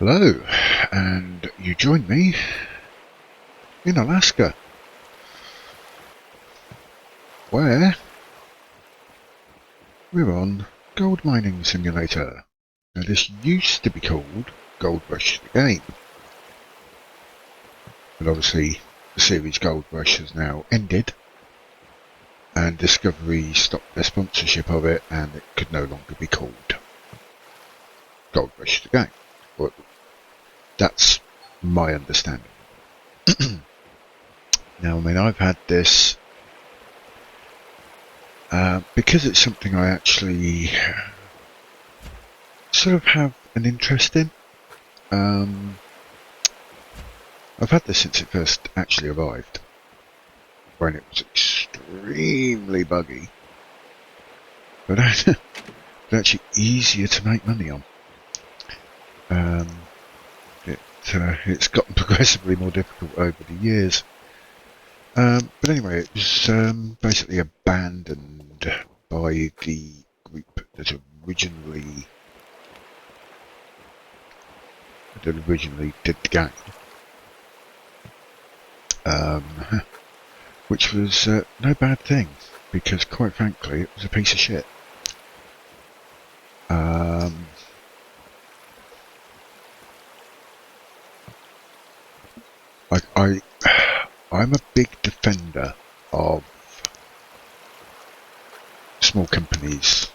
Hello, and you join me in Alaska, where we're on Gold Mining Simulator. Now this used to be called Gold Rush the Game, but obviously the series Gold Rush has now ended, and Discovery stopped their sponsorship of it, and it could no longer be called Gold Rush the Game. But that's my understanding. Now, I mean, I've had this because it's something I actually sort of have an interest in. I've had this since it first actually arrived, when it was extremely buggy, but actually easier to make money on. It's gotten progressively more difficult over the years. But anyway, it was basically abandoned by the group that originally did the game, which was no bad thing, because quite frankly it was a piece of shit. I'm a big defender of small companies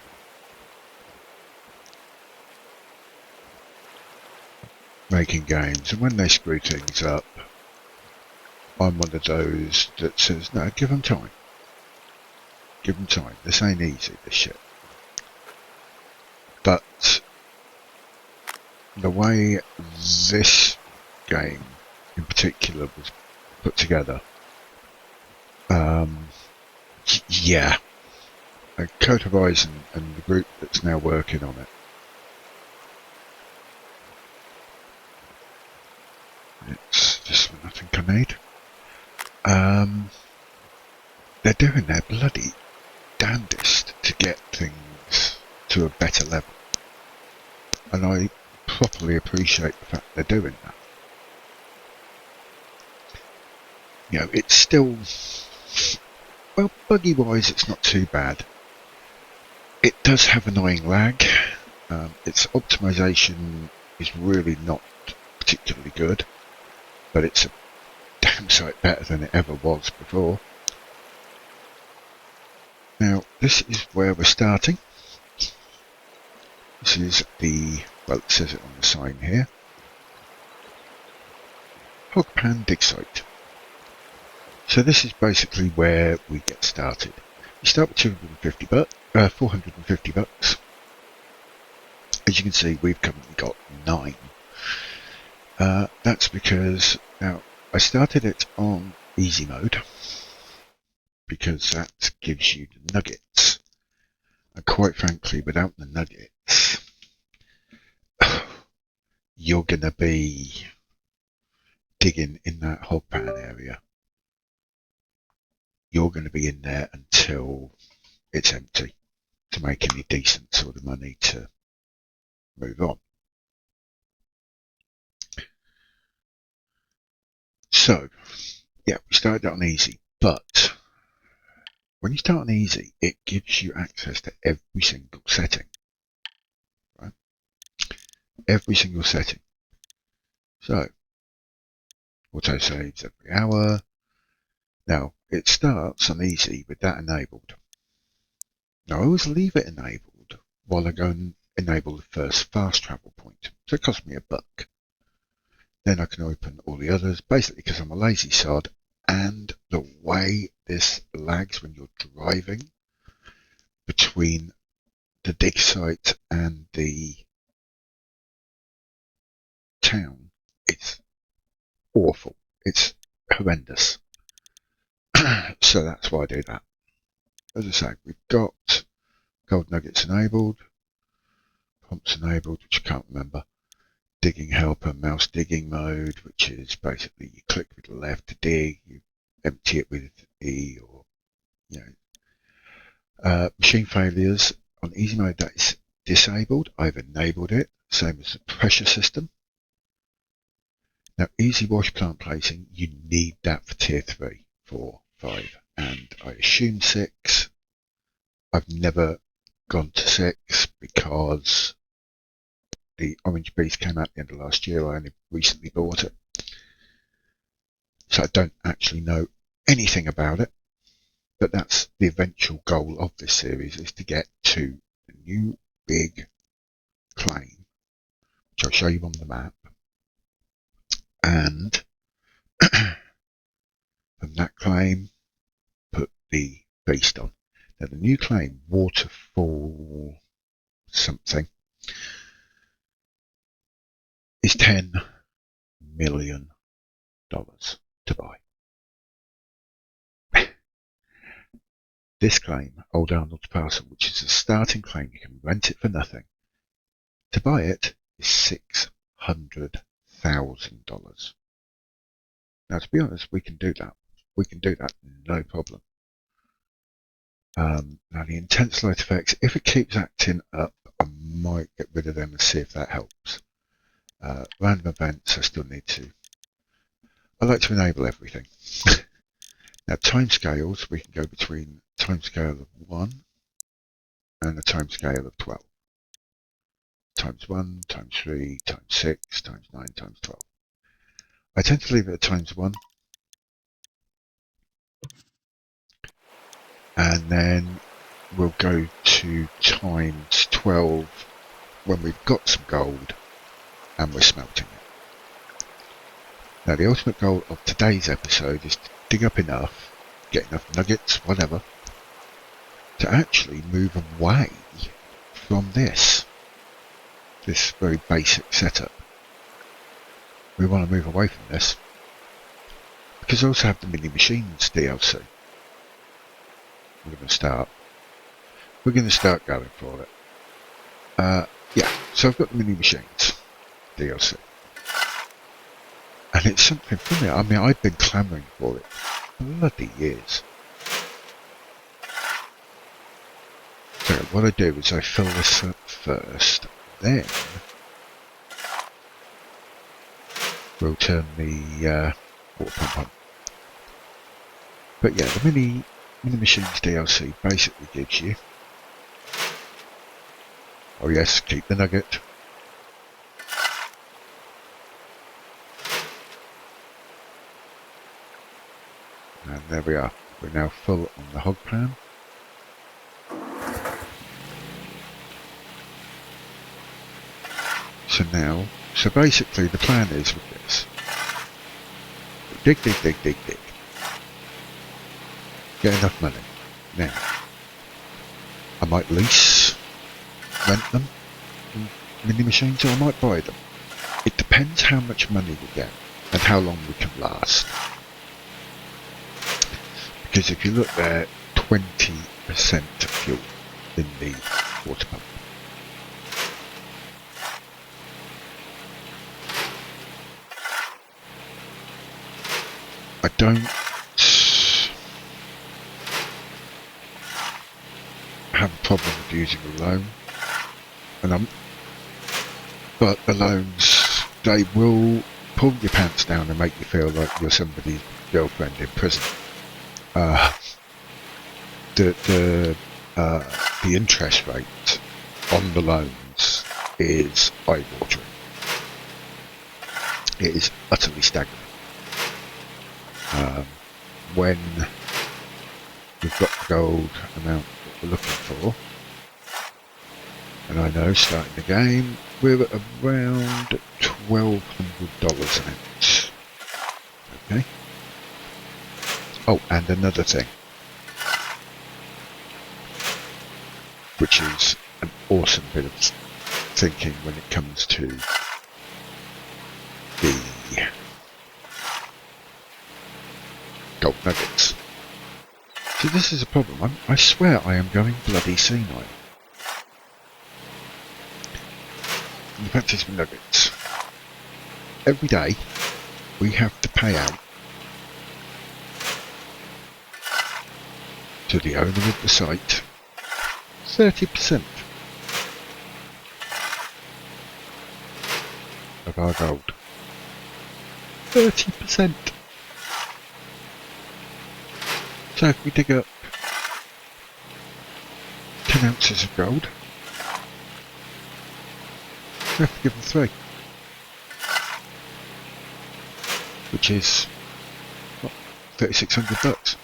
making games, and when they screw things up, I'm one of those that says, no, give them time. Give them time. This ain't easy, this shit. But the way this game in particular was put together, yeah, Coat of Eyes and the group that's now working on it, it's just what I think I need. They're doing their bloody damnedest to get things to a better level, and I properly appreciate the fact they're doing that. You know, it's still, well, buggy wise it's not too bad. It does have annoying lag. Its optimization is really not particularly good, but it's a damn sight better than it ever was before. Now, this is where we're starting. This is the, well, it says it on the sign here, Hog Pan dig site. So this is basically where we get started. We start with 450 bucks. As you can see, we've currently got 9. That's because, now, I started it on easy mode, because that gives you the nuggets. And quite frankly, without the nuggets, you're going to be digging in that hog pan area. You're going to be in there until it's empty to make any decent sort of money to move on. So, yeah, we started on easy, but when you start on easy, it gives you access to every single setting, right? Every single setting. So, auto saves every hour. Now, it starts on easy with that enabled. Now, I always leave it enabled while I go and enable the first fast travel point. So it costs me $1. Then I can open all the others, basically because I'm a lazy sod, and the way this lags when you're driving between the dig site and the town, it's awful. It's horrendous. So that's why I do that. As I say, we've got gold nuggets enabled, prompts enabled, which I can't remember, digging helper, mouse digging mode, which is basically you click with the left to dig, you empty it with E, or, you know, machine failures on easy mode, that is disabled. I've enabled it, same as the pressure system. Now, easy wash plant placing, you need that for tier 3, 4, 5, and I assume 6. I've never gone to 6 because the Orange Beast came out at the end of last year. I only recently bought it. So I don't actually know anything about it. But that's the eventual goal of this series, is to get to the new big claim, which I'll show you on the map. And from that claim, put the beast on. Now the new claim, Waterfall something, is $10 million to buy. This claim, Old Arnold's Parcel, which is a starting claim, you can rent it for nothing. To buy it is $600,000. Now, to be honest, we can do that. We can do that, no problem. Now, the intense light effects, if it keeps acting up, I might get rid of them and see if that helps. Random events, I still need to. I like to enable everything. Now, timescales, we can go between timescale of 1 and a timescale of 12. Times 1, times 3, times 6, times 9, times 12. I tend to leave it at times 1. And then we'll go to times 12 when we've got some gold and we're smelting it. Now, the ultimate goal of today's episode is to dig up enough, get enough nuggets, whatever, to actually move away from this very basic setup. We want to move away from this because I also have the mini machines DLC. We're going to start going for it. Yeah, so I've got the mini machines DLC. And it's something for me. I mean, I've been clamouring for it for bloody years. So what I do is I fill this up first, then we'll turn the water pump on. But yeah, the mini machines DLC basically gives you, oh yes, keep the nugget. And there we are. We're now full on the Hog Pan. So basically the plan is with this. Dig. Get enough money. Now, I might rent them, mini machines, or I might buy them. It depends how much money we get and how long we can last. Because if you look there, 20% fuel in the water pump. I don't have a problem with using a loan, but the loans, they will pull your pants down and make you feel like you're somebody's girlfriend in prison. The interest rate on the loans is eye-watering. It is utterly staggering. When we've got the gold amount that we're looking for, and I know starting the game we're at around $1,200 an ounce. Okay. Oh, and another thing, which is an awesome bit of thinking when it comes to the gold nuggets. So this is a problem. I swear I am going bloody senile. The fact is, with nuggets, every day we have to pay out to the owner of the site 30% of our gold. 30%. So if we dig up 10 ounces of gold, we have to give them 3. Which is, what, $3,600.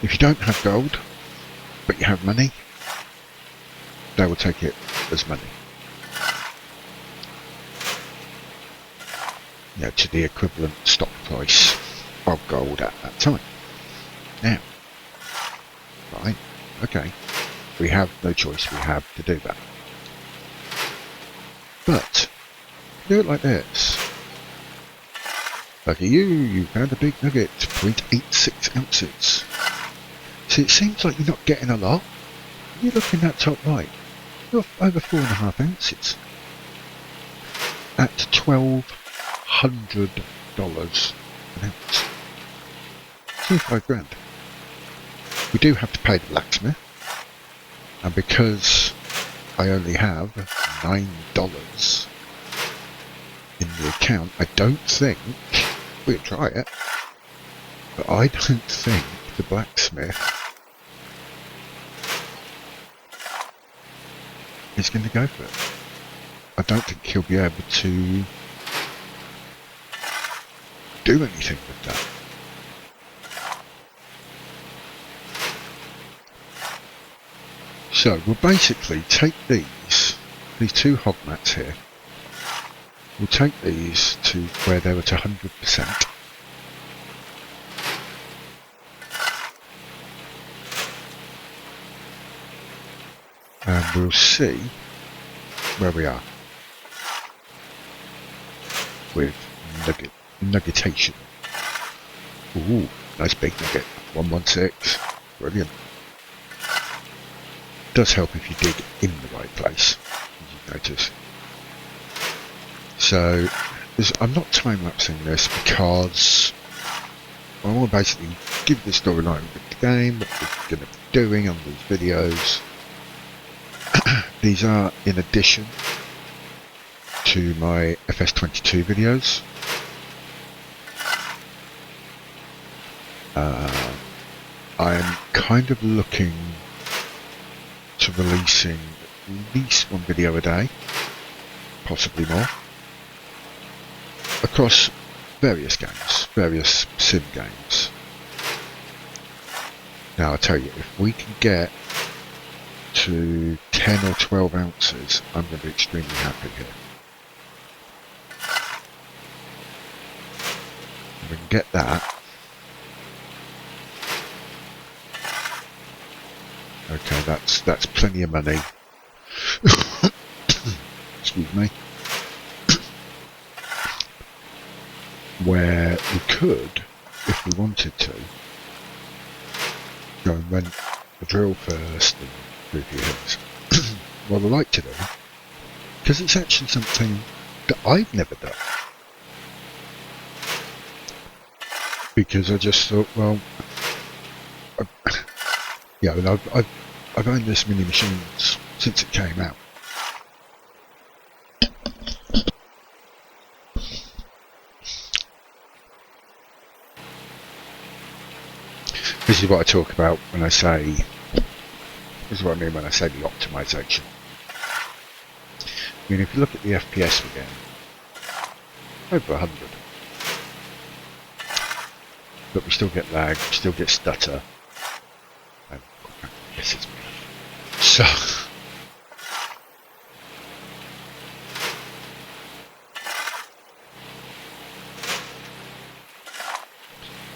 If you don't have gold, but you have money, they will take it as money. Yeah, to the equivalent stock price of gold at that time. Now, right, okay, we have no choice, we have to do that. But, do it like this. Look at you found a big nugget, 0.86 ounces. See, it seems like you're not getting a lot. You look in that top right, you're over 4.5 ounces. At $1,200 an ounce. 25 grand. We do have to pay the blacksmith, and because I only have $9 in the account, I don't think, we'll try it, but I don't think the blacksmith is going to go for it. I don't think he'll be able to do anything with that. So we'll basically take these 2 hog mats here, we'll take these to where they're at 100%. And we'll see where we are with nuggetation. Ooh, nice big nugget. 116. Brilliant. Does help if you dig in the right place, as you notice. So, I'm not time-lapsing this because I want to basically give the storyline of the game, what we're going to be doing on these videos. These are in addition to my FS22 videos. I'm kind of looking to releasing at least 1 video a day, possibly more, across various games, various sim games. Now I tell you, if we can get to 10 or 12 ounces, I'm going to be extremely happy here. If we can get that, okay, that's plenty of money. Excuse me. Where we could, if we wanted to, go and rent the drill first and do a few hits. What I like to do, because it's actually something that I've never done. Because I just thought, well, yeah, and I've owned this mini machines since it came out. This is what I talk about when I say, this is what I mean when I say the optimization. I mean, if you look at the FPS we're getting, over 100. But we still get lag, we still get stutter. And pisses me off. So,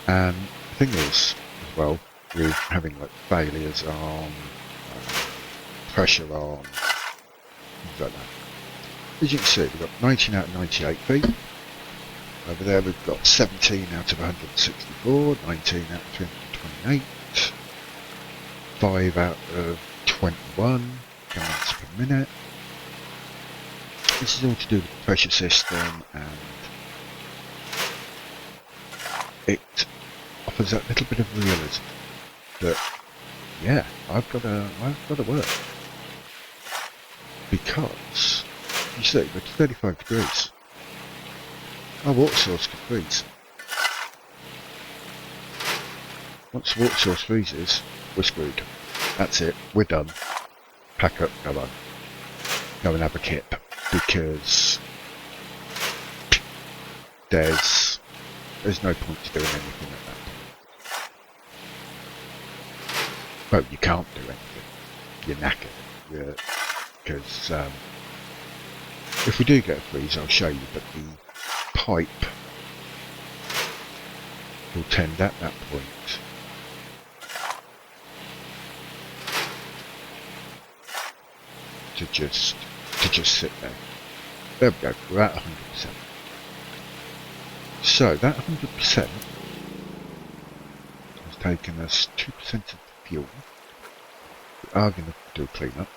and the thing is, as well, with having like failures on, pressure on, things like that. As you can see, we've got 19 out of 98 feet. Over there we've got 17 out of 164, 19 out of 328, 5 out of 21 gallons per minute. This is all to do with the pressure system, and it offers that little bit of realism that, yeah, I've got to work, because You see, we're 35 degrees. Our water source can freeze. Once the water source freezes, we're screwed. That's it, we're done. Pack up, go on. Go and have a kip. Because there's no point to doing anything at that point. Well, you can't do anything. You're knackered. Because if we do get a freeze, I'll show you, but the pipe will tend at that point to just sit there. There we go, we're at 100%. So that 100% has taken us 2% of the fuel. We are going to do a clean up.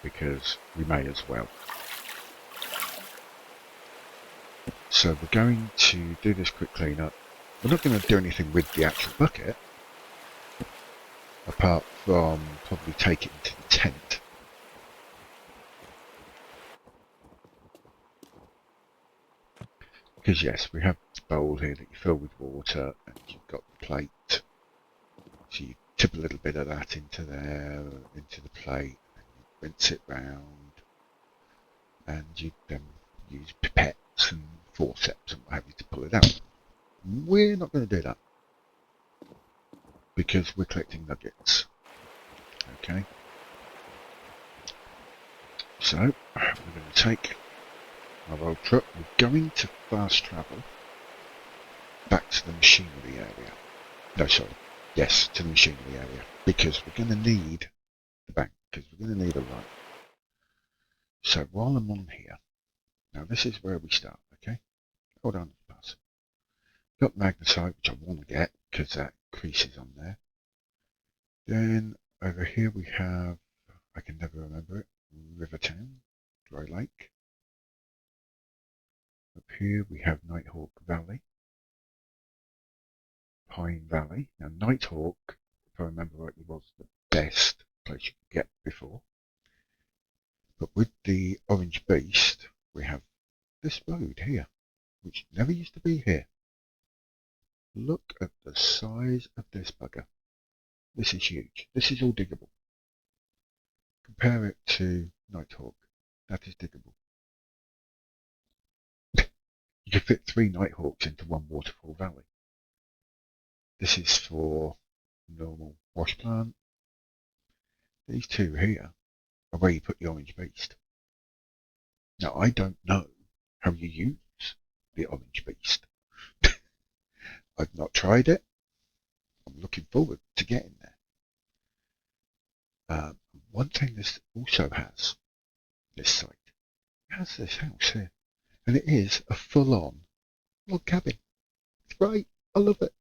Because we may as well. So we're going to do this quick clean up. We're not going to do anything with the actual bucket, apart from probably take it into the tent. Because yes, we have this bowl here that you fill with water, and you've got the plate. So you tip a little bit of that into there, into the plate, and you rinse it round, and you then use pipettes and forceps and what have you to pull it out. We're not going to do that because we're collecting nuggets. Okay. So we're going to take our old truck. We're going to fast travel back to the machinery area. No, sorry. Yes, to the machinery area, because we're going to need the bank, because we're going to need a run. So while I'm on here, now this is where we start, okay? Hold on, Parcel. Got magnetite, which I want to get, because that increases on there. Then over here we have, I can never remember it, Rivertown, Dry Lake. Up here we have Nighthawk Valley, Pine Valley. Now Nighthawk, if I remember rightly, was the best place you could get before. But with the Orange Beast, we have this road here, which never used to be here. Look at the size of this bugger. This is huge. This is all diggable. Compare it to Nighthawk. That is diggable. You could fit 3 Nighthawks into one waterfall valley. This is for normal wash plant. These two here are where you put the Orange Beast. Now I don't know how you use the Orange Beast. I've not tried it. I'm looking forward to getting there. One thing this also has, this site, has this house here. And it is a full-on log cabin. It's great. I love it.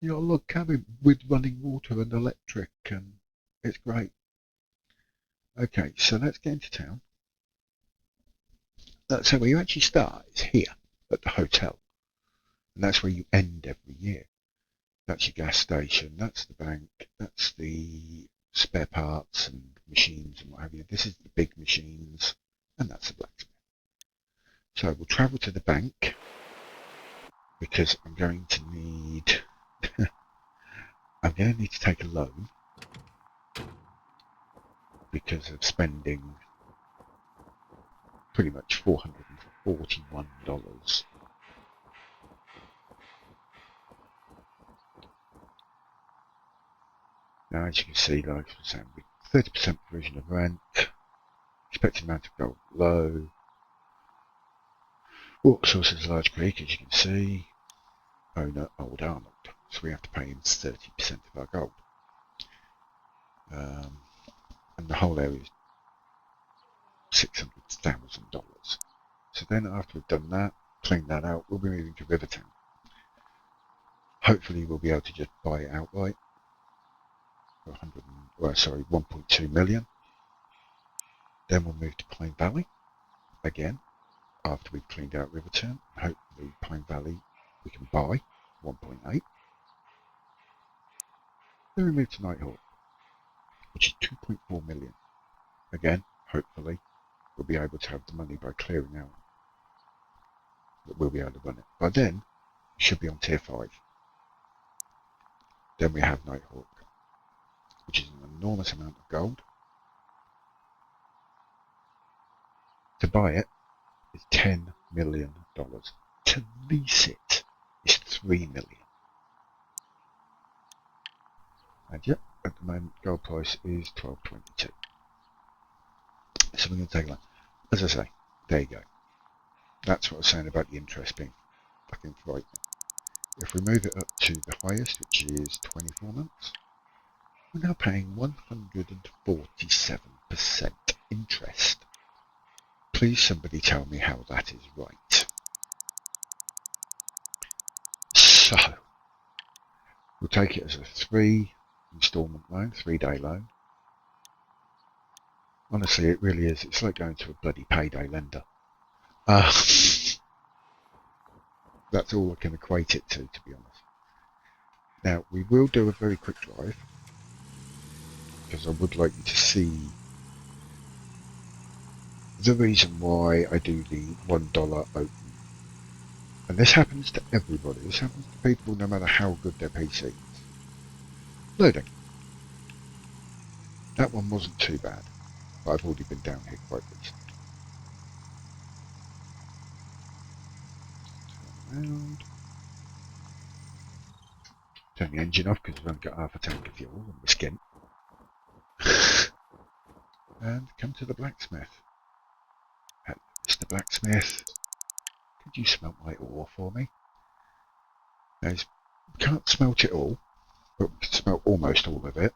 You know, a log cabin with running water and electric, and it's great. Okay, so let's get into town. So where you actually start is here at the hotel. And that's where you end every year. That's your gas station, that's the bank, that's the spare parts and machines and what have you. This is the big machines, and that's the blacksmith. So we'll travel to the bank because I'm going to need to take a loan because of spending pretty much $441. Now, as you can see, like I was saying, with 30% provision of rent, expected amount of gold low, water source is a large creek, as you can see, owner Old Arnold, so we have to pay him 30% of our gold. And the whole area is $600,000. So then after we've done that, cleaned that out, we'll be moving to Rivertown. Hopefully we'll be able to just buy it outright for 1.2 million. Then we'll move to Pine Valley again after we've cleaned out Rivertown. Hopefully Pine Valley we can buy 1.8. Then we move to Nighthawk, which is 2.4 million. Again, hopefully, we'll be able to have the money by clearing out that we'll be able to run it. By then, we should be on tier 5. Then we have Nighthawk, which is an enormous amount of gold. To buy it is $10 million. To lease it is $3 million. And yep, at the moment, gold price is 12.22. So we're going to take a look. As I say, there you go. That's what I was saying about the interest being fucking frightening. If we move it up to the highest, which is 24 months, we're now paying 147% interest. Please somebody tell me how that is right. So, we'll take it as a 3 installment loan, 3-day loan. Honestly, it really is. It's like going to a bloody payday lender. That's all I can equate it to be honest. Now, we will do a very quick drive, because I would like you to see the reason why I do the $1 open. And this happens to everybody. This happens to people no matter how good their PC is. Loading. That one wasn't too bad, but I've already been down here quite recently. Turn around. Turn the engine off because we've only got half a tank of fuel and we're skint. And come to the blacksmith. Mr. Blacksmith, could you smelt my ore for me? Now, we can't smelt it all, but we can smelt almost all of it.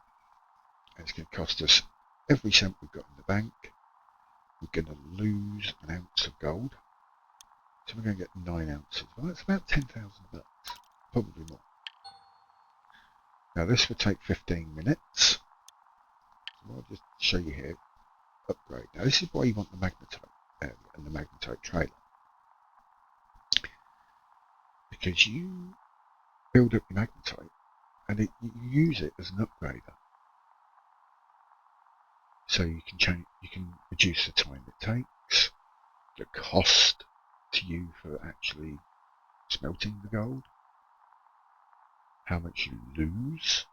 And it's going to cost us every cent we've got in the bank. We're going to lose an ounce of gold. So we're going to get 9 ounces. Well, that's about 10,000 bucks, probably more. Now this will take 15 minutes. So I'll just show you here. Upgrade. Now this is why you want the magnetite area and the magnetite trailer. Because you build up your magnetite and you use it as an upgrader. So you can change, you can reduce the time it takes, the cost to you for actually smelting the gold, how much you lose.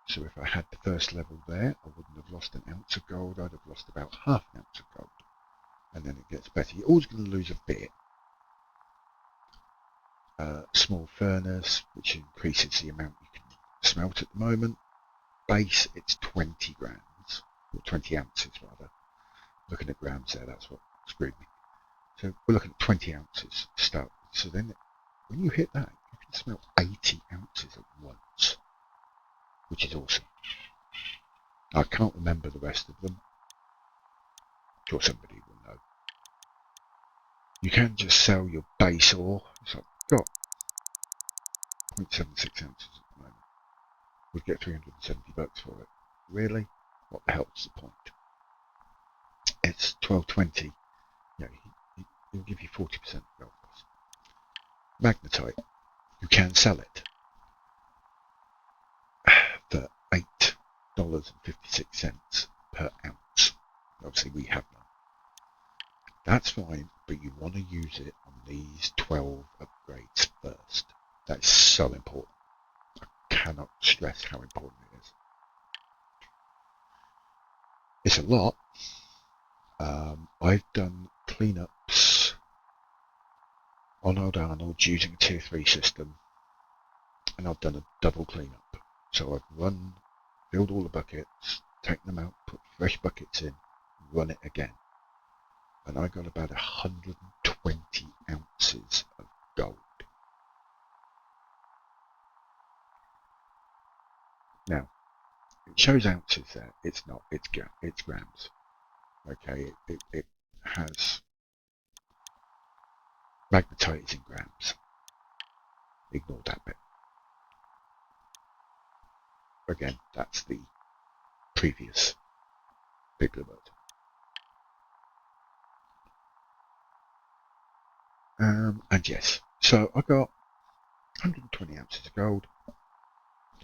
So if I had the first level there, I wouldn't have lost an ounce of gold, I'd have lost about half an ounce of gold. And then it gets better. You're always going to lose a bit. Small furnace, which increases the amount you can smelt at the moment. Base, it's 20 grams, or 20 ounces rather. Looking at grams there, that's what screwed me. So we're looking at 20 ounces to start with. So then when you hit that, you can smelt 80 ounces at once, which is awesome. I can't remember the rest of them. I'm sure somebody will know. You can just sell your base ore. So I've got 0.76 ounces at the moment. We'd get 370 bucks for it. Really? What the hell's the point? It's 12.20. Yeah, he'll give you 40% gold price. Magnetite, you can sell it for $8.56 per ounce. Obviously we have none. That's fine, but you want to use it on these 12 upgrades first. That is so important. I cannot stress how important it is. It's a lot. I've done cleanups on old Arnold using a tier 3 system, and I've done a double cleanup. So I've filled all the buckets, taken them out, put fresh buckets in, run it again. And I got about 120 ounces of gold. Now, it shows ounces there. It's not. It's grams. Okay, it has magnetite is in grams. Ignore that bit. Again, that's the previous big alert. And yes, so I got 120 ounces of gold.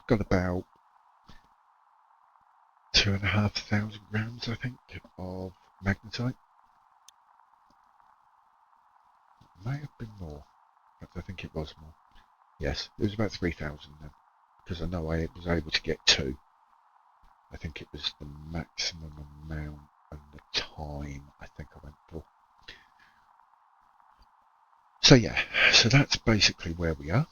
Got about 2,500 grams, I think, of magnetite. It may have been more, but I think it was more. Yes, it was about 3,000 then, because I know I was able to get 2. I think it was the maximum amount and the time I think I went for. So yeah, so that's basically where we are.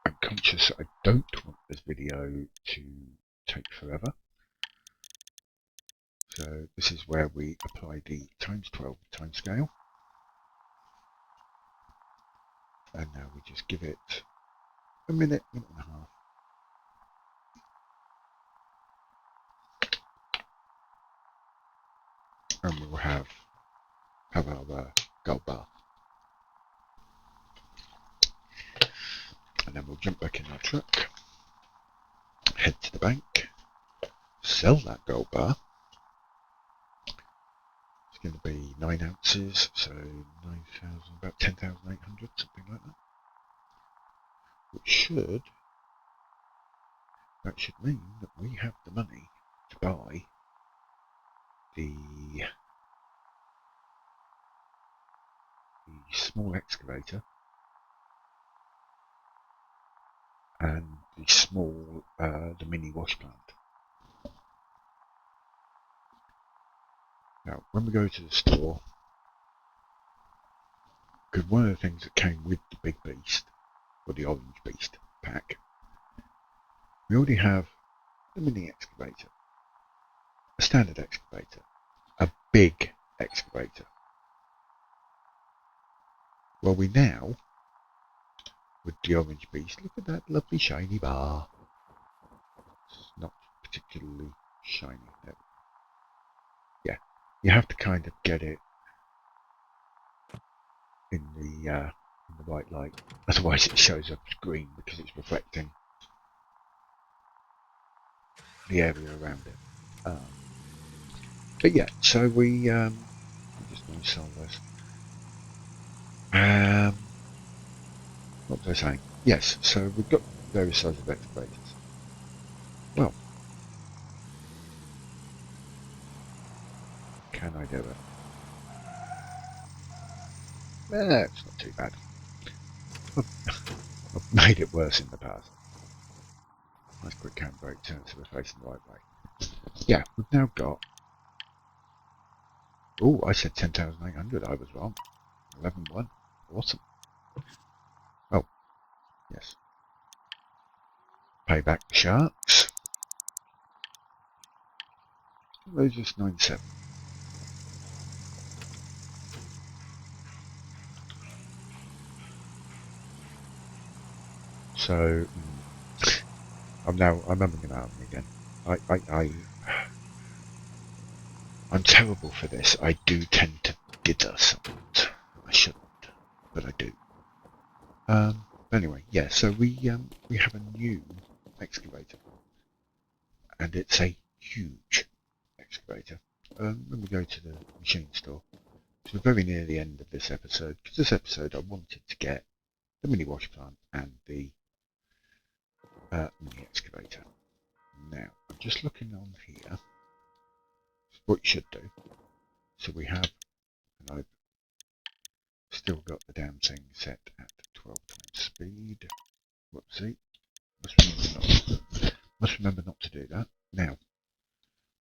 I'm conscious I don't want this video to take forever. So this is where we apply the times 12 timescale. And now we just give it a minute, minute and a half. And we'll have our gold bar. And then we'll jump back in our truck, head to the bank, sell that gold bar. It's going to be 9 ounces, so 9,000, about 10,800, something like that. That should mean that we have the money to buy the small excavator and the mini wash plant. Now, when we go to the store, because one of the things that came with the big beast, or the orange beast pack, we already have the mini excavator, a standard excavator, a big excavator. Well, we now, with the orange beast, look at that lovely shiny bar. It's not particularly shiny. Yeah, you have to kind of get it in the white light, otherwise it shows up as green because it's reflecting the area around it. But yeah, so I'm just going to sell this. What was I saying? Yes, so we've got various sizes of excavators. Well, can I do it? It's not too bad. I've made it worse in the past. Nice quick handbrake, turn so we're facing the right way. Yeah, we've now got... Oh, I said 10,800, I was wrong. 11.1. Awesome. Oh, yes. Pay back the sharks. Those just 97. So I'm having an army again. I'm terrible for this. I do tend to dither somewhat. I shouldn't, but I do. Anyway, yeah. So we have a new excavator, and it's a huge excavator. When we go to the machine store, so we're very near the end of this episode, because this episode I wanted to get the mini wash plant and the mini excavator. Now, I'm just looking on here, what you should do. So we have, and I've still got the damn thing set at 12 times speed. Whoopsie. Must remember not to do that. Now,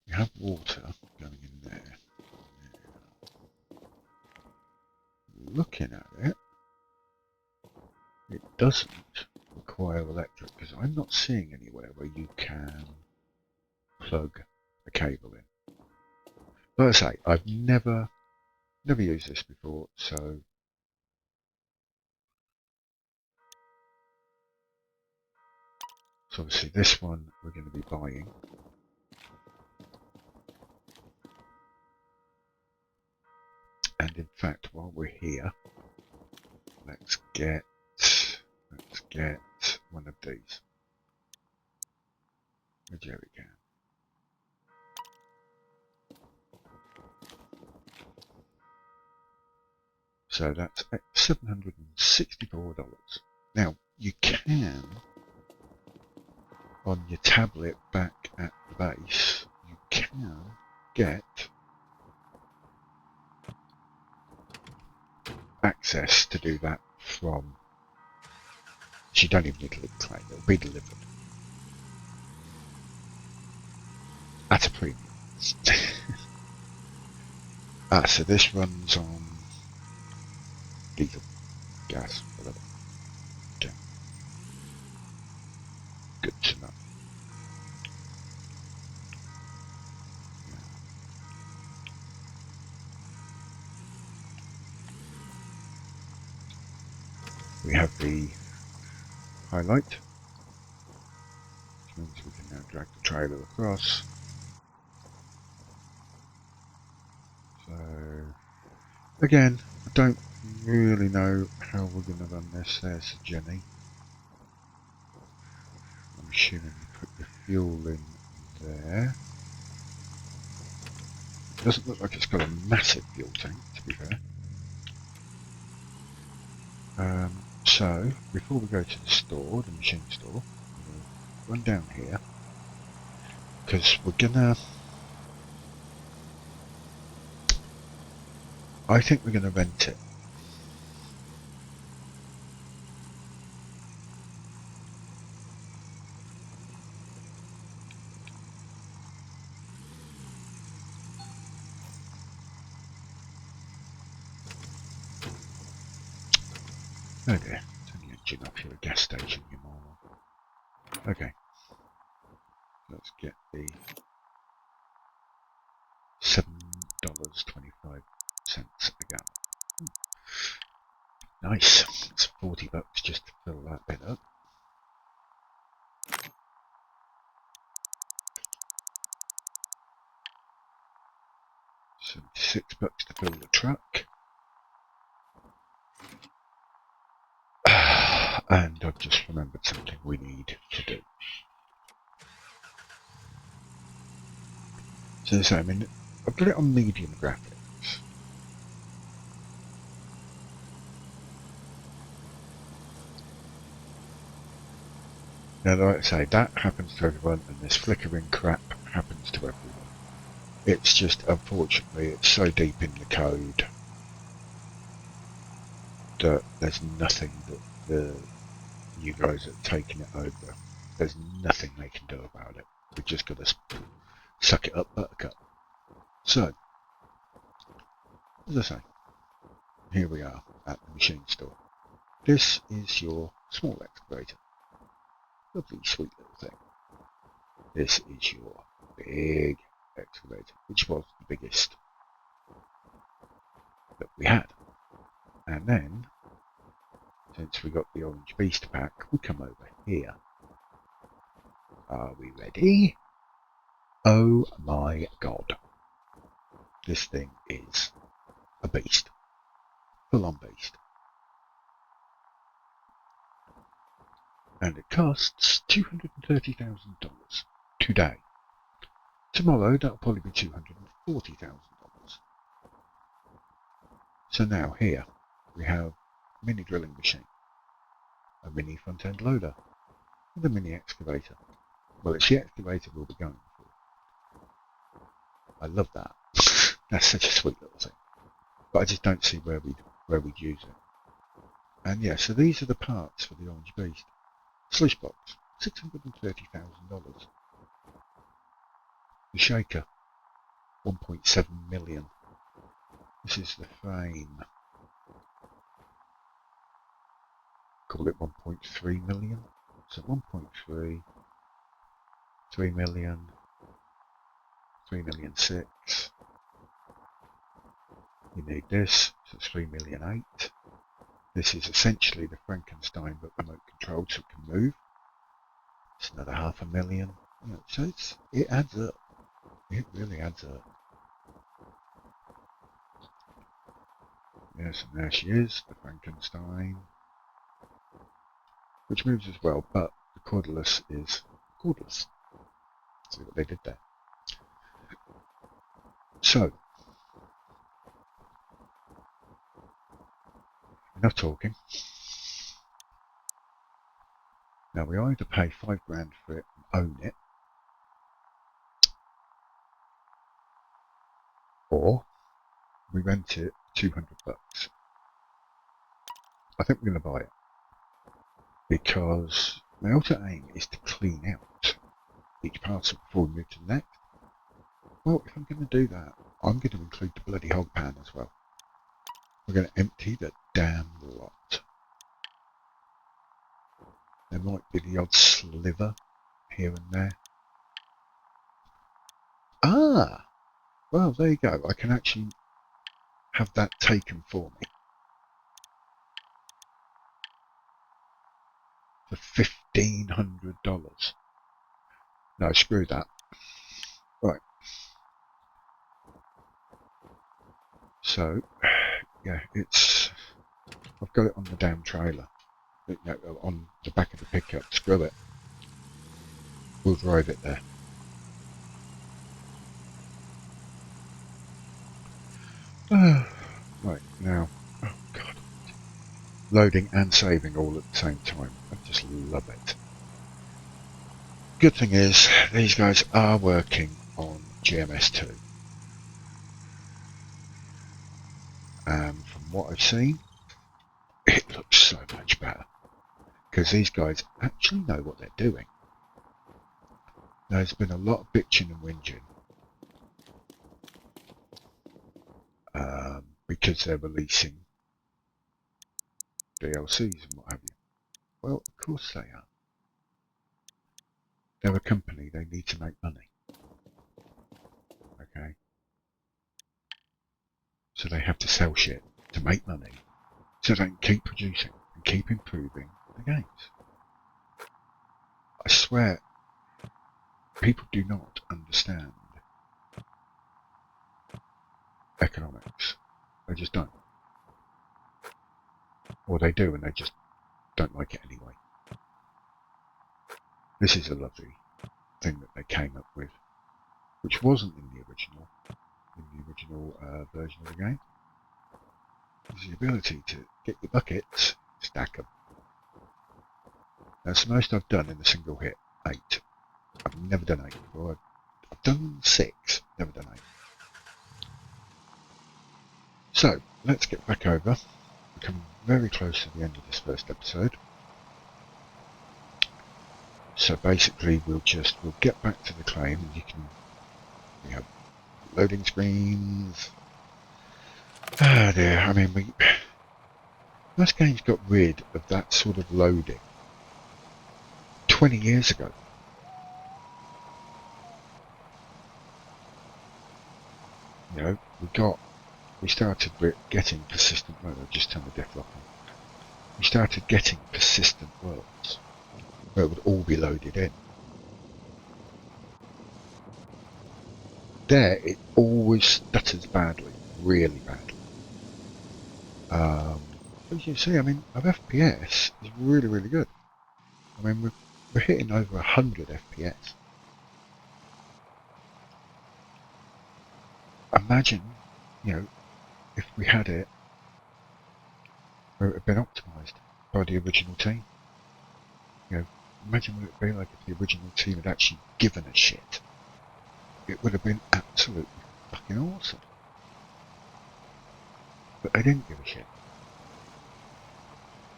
we have water going in there. Looking at it, it doesn't require electric, because I'm not seeing anywhere where you can plug a cable in. But I say, I've never used this before, so obviously this one we're going to be buying. And in fact, while we're here, let's get one of these. A jerry can. So that's $764. Now, you can, on your tablet back at the base, you can get access to do that from, so you don't even need to leave a claim, it'll be delivered at a premium. So this runs on diesel, gas, whatever. Okay. Good to know. We have the highlight, which means we can now drag the trailer across. So, again, I don't really know how we're going to run this. There's Jenny. I'm assuming you put your fuel in there. It doesn't look like it's got a massive fuel tank, to be fair. So, before we go to the store, the machine store, we'll run down here, because we're gonna, I think we're gonna rent it. Oh dear, turn the engine off, you're a gas station, you moron. Okay, let's get the $7.25 a gallon. Nice, it's $40 just to fill that bit up. $76 to fill the truck. And I've just remembered something we need to do. So I mean, I've got it on medium graphics. Now, like I say, that happens to everyone, and this flickering crap happens to everyone. It's just, unfortunately, it's so deep in the code that there's nothing that you guys that are taking it over, there's nothing they can do about it. We've just got to suck it up, buttercup. So, as I say, here we are at the machine store. This is your small excavator. Lovely, sweet little thing. This is your big excavator, which was the biggest that we had. And then, since we got the Orange Beast pack, we come over here. Are we ready? Oh my god. This thing is a beast. Full-on beast. And it costs $230,000 today. Tomorrow, that'll probably be $240,000. So now here, we have a mini drilling machine, a mini front-end loader, and a mini excavator. Well, it's the excavator we'll be going for. I love that. That's such a sweet little thing. But I just don't see where we'd use it. And yeah, so these are the parts for the Orange Beast. Sluice box, $630,000. The shaker, 1.7 million. This is the frame. Call it 1.3 million. So 1.3, 3 million, 3,000,006. You need this, so it's 3,000,008. This is essentially the Frankenstein but remote controlled, so it can move. It's another 500,000. You know, so it adds up. It really adds up. Yes, and there she is, the Frankenstein, which moves as well, but the cordless is cordless. See what they did there. So, enough talking. Now we either pay £5 grand for it and own it, or we rent it $200. I think we're going to buy it because my ultimate aim is to clean out each parcel before we move to the next. Well, if I'm going to do that, I'm going to include the bloody hog pan as well. We're going to empty the damn lot. There might be the odd sliver here and there. Ah! Well, there you go. I can actually have that taken for me. For $1,500. No, screw that. Right. So, yeah, I've got it on the damn trailer. On the back of the pickup. Screw it. We'll drive it there. Right, now, oh god. Loading and saving all at the same time. I just love it. Good thing is, these guys are working on GMS2. And from what I've seen, it looks so much better. Because these guys actually know what they're doing. There's been a lot of bitching and whinging. Because they're releasing DLCs and what have you. Well, of course they are. They're a company, they need to make money. Okay? So they have to sell shit to make money, so they can keep producing and keep improving the games. I swear, people do not understand economics. They just don't. Or they do and they just don't like it anyway. This is a lovely thing that they came up with, which wasn't in the original version of the game. Is the ability to get your buckets, stack them. That's the most I've done in a single hit, 8. I've never done 8 before. I've done 6, never done 8. So, let's get back over. We're coming very close to the end of this first episode. So basically we'll get back to the claim, and we have loading screens. Ah dear, I mean most games got rid of that sort of loading 20 years ago. You know, we started getting persistent worlds. I'll just turn the death lock on. We started getting persistent worlds where it would all be loaded in. There, it always stutters badly, really badly. As you see, I mean, our FPS is really, really good. I mean, we're hitting over 100 FPS. Imagine, you know, if we had it where it had been optimised by the original team. You know, imagine what it would be like if the original team had actually given a shit. It would have been absolutely fucking awesome. But they didn't give a shit.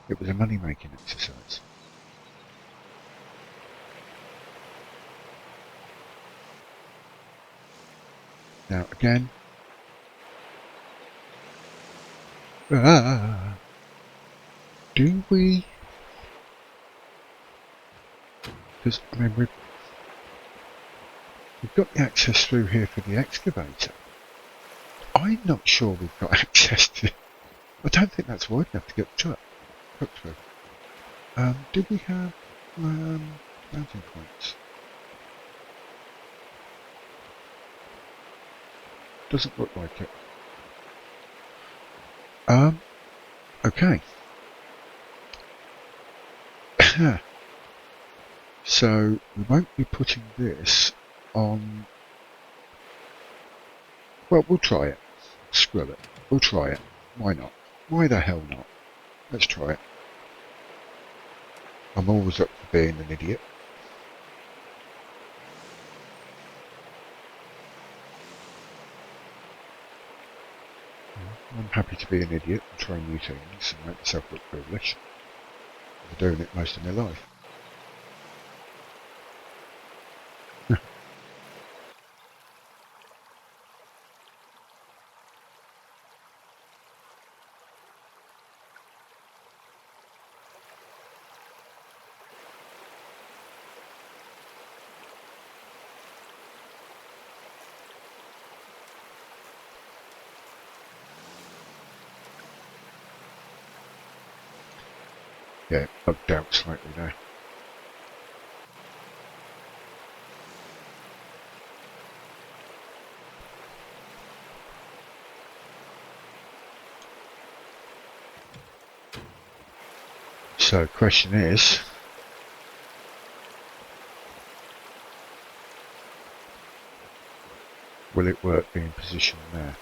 It was a money-making exercise. Now again, do we? Because I mean, we've got the access through here for the excavator. I'm not sure we've got access to. I don't think that's wide enough to get the truck through. Do we have mounting points? Doesn't look like it. Okay. So we won't be putting this on. Well, we'll try it. Screw it. We'll try it. Why not? Why the hell not? Let's try it. I'm always up for being an idiot. I'm happy to be an idiot and try new things and make myself look foolish. I've been doing it most of my life. Yeah, bugged out slightly there. So, question is, will it work being positioned there?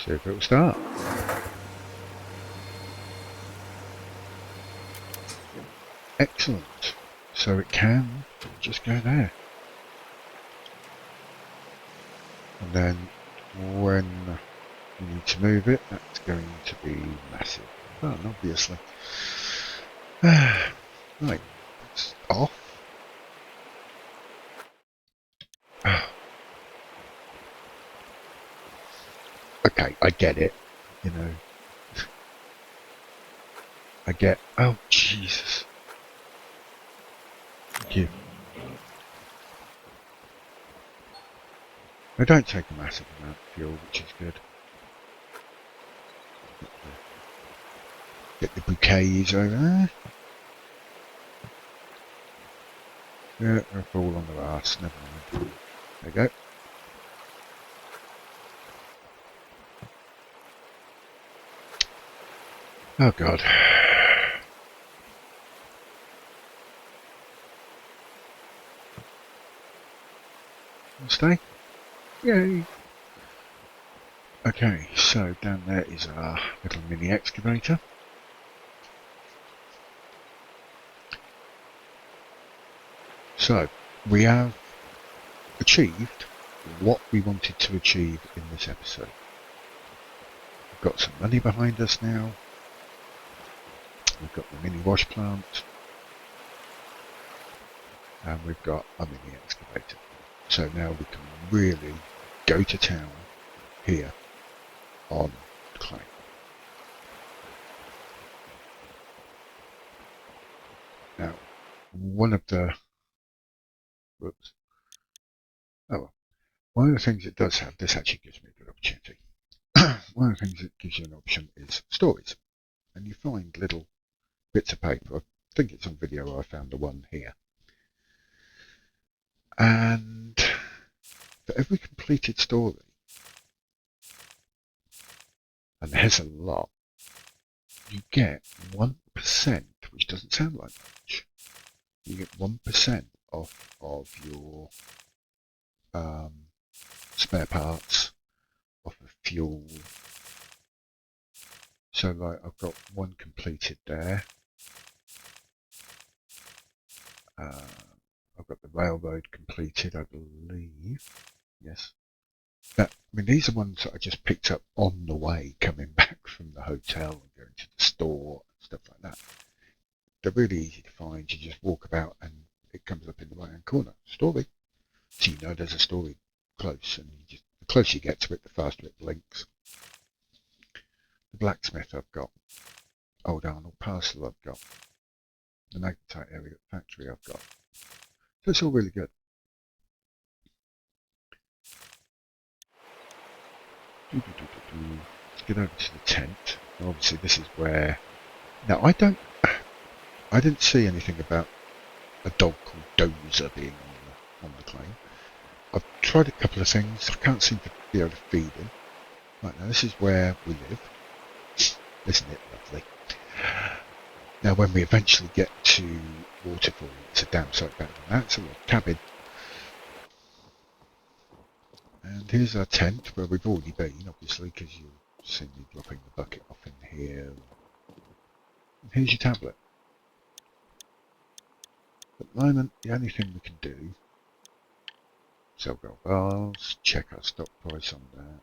See if it'll start. Excellent. So it can just go there. And then when you need to move it, that's going to be massive. Well, obviously. Right, it's off. Okay, I get it. You know, I get. Oh, Jesus. Thank you. I don't take a massive amount of fuel, which is good. Get the bouquets over there. Yeah, they'll fall on the arse, never mind. There you go. Oh God. Stay. Yay. Okay, so down there is our little mini excavator. So, we have achieved what we wanted to achieve in this episode. We've got some money behind us now. We've got the mini wash plant. And we've got a mini excavator. So now we can really go to town here on clay. Now, one of the things it does have, this actually gives me a good opportunity. One of the things that gives you an option is stories, and you find little bits of paper. I think it's on video. I found the one here, and for every completed story, and there's a lot, you get 1%, which doesn't sound like much. You get 1% off of your spare parts, off of fuel. So like I've got one completed there. I've got the railroad completed, I believe. Yes. But, I mean, these are ones that I just picked up on the way coming back from the hotel and going to the store and stuff like that. They're really easy to find. You just walk about and it comes up in the right hand corner. Story. So you know there's a story close, and the closer you get to it, the faster it blinks. The blacksmith I've got. Old Arnold Parcel I've got. The magnetite area factory I've got. So it's all really good. Let's get over to the tent. Obviously this is where... Now I didn't see anything about a dog called Dozer being on the claim. I've tried a couple of things. I can't seem to be able to feed him. Right, now this is where we live. Isn't it lovely? Now when we eventually get to Waterfall, it's a damn sight better than that. It's a little cabin. And here's our tent where we've already been, obviously, because you'll see me dropping the bucket off in here. And here's your tablet. At the moment, the only thing we can do, sell gold bars, check our stock price on that,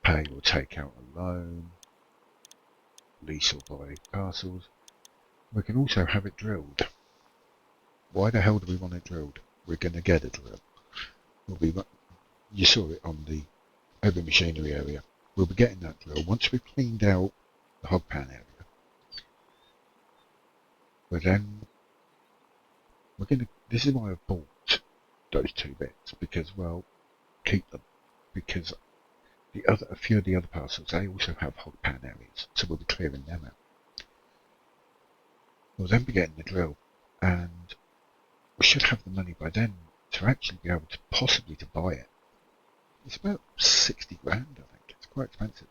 pay or take out a loan, lease or buy parcels. We can also have it drilled. Why the hell do we want it drilled? We're going to get a drill. You saw it on the heavy machinery area. We'll be getting that drill once we've cleaned out the Hog Pan area. But then this is why I've bought those 2 bits, because, well, keep them, because a few of the other parcels, they also have Hog Pan areas, so we'll be clearing them out. We'll then be getting the drill, and we should have the money by then to actually be able to possibly to buy it. It's about 60 grand, I think. It's quite expensive.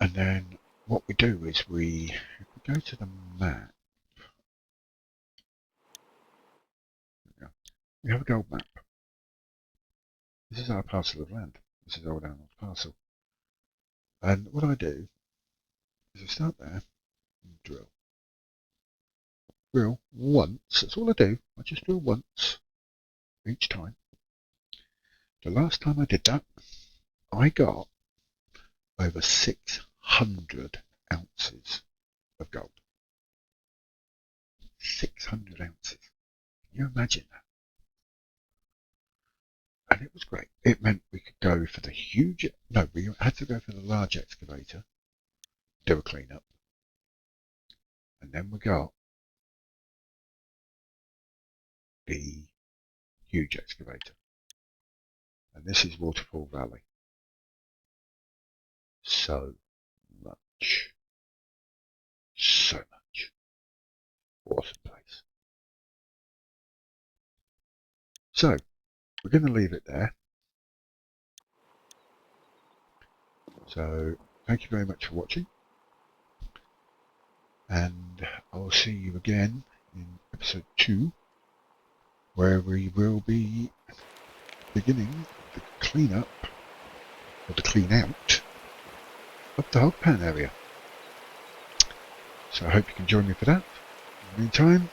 And then what we do is if we go to the map, we have a gold map. This is our parcel of land. This is old Arnold's parcel. And what I do is I start there and drill. Drill once. That's all I do. I just drill once each time. The last time I did that, I got over 600 ounces of gold. 600 ounces. Can you imagine that? And it was great. It meant we could go for the huge... No, we had to go for the large excavator, do a clean-up. And then we got the huge excavator. And this is Waterfall Valley. So much. So much. Awesome place. So, we're going to leave it there. So, thank you very much for watching. And I'll see you again in episode 2, where we will be beginning the clean-up, or the clean-out, of the Hog Pan area. So I hope you can join me for that. In the meantime,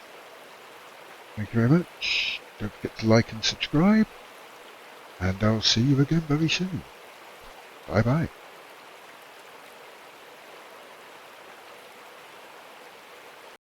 thank you very much. Don't forget to like and subscribe, and I'll see you again very soon. Bye bye.